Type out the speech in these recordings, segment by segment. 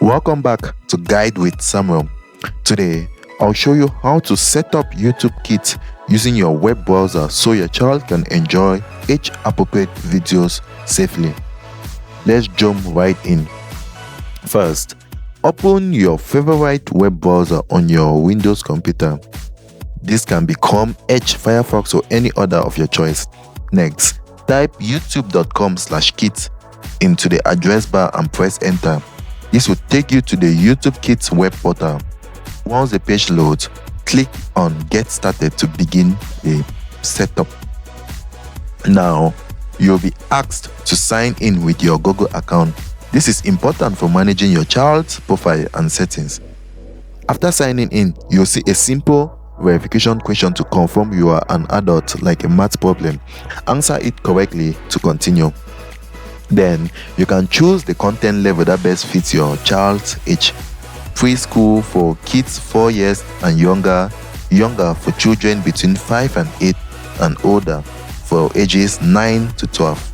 Welcome back to Guide with Samuel. Today, I'll show you how to set up YouTube Kids using your web browser so your child can enjoy age-appropriate videos safely. Let's jump right in. First, open your favorite web browser on your Windows computer. This can be Chrome, Edge, Firefox, or any other of your choice. Next, type youtube.com/kids into the address bar and press enter. This will take you to the YouTube Kids web portal. Once the page loads, click on Get Started to begin the setup. Now, you'll be asked to sign in with your Google account. This is important for managing your child's profile and settings. After signing in, you'll see a simple verification question to confirm you are an adult, like a math problem. Answer it correctly to continue. Then you can choose the content level that best fits your child's age. Preschool for kids 4 years and younger for children between 5 and 8, and older for ages 9 to 12.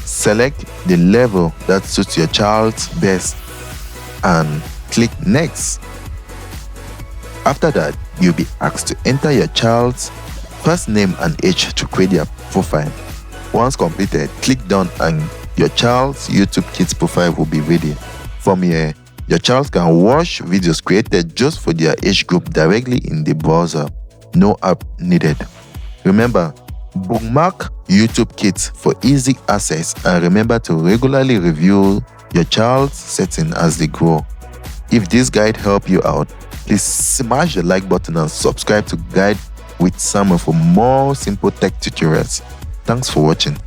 Select the level that suits your child's best and click Next. After that, you'll be asked to enter your child's first name and age to create their profile. Once completed, click Done and your child's YouTube Kids profile will be ready. From here, your child can watch videos created just for their age group directly in the browser. No app needed. Remember, bookmark YouTube Kids for easy access, and remember to regularly review your child's settings as they grow. If this guide helped you out, please smash the like button and subscribe to Guide with Samuel for more simple tech tutorials. Thanks for watching.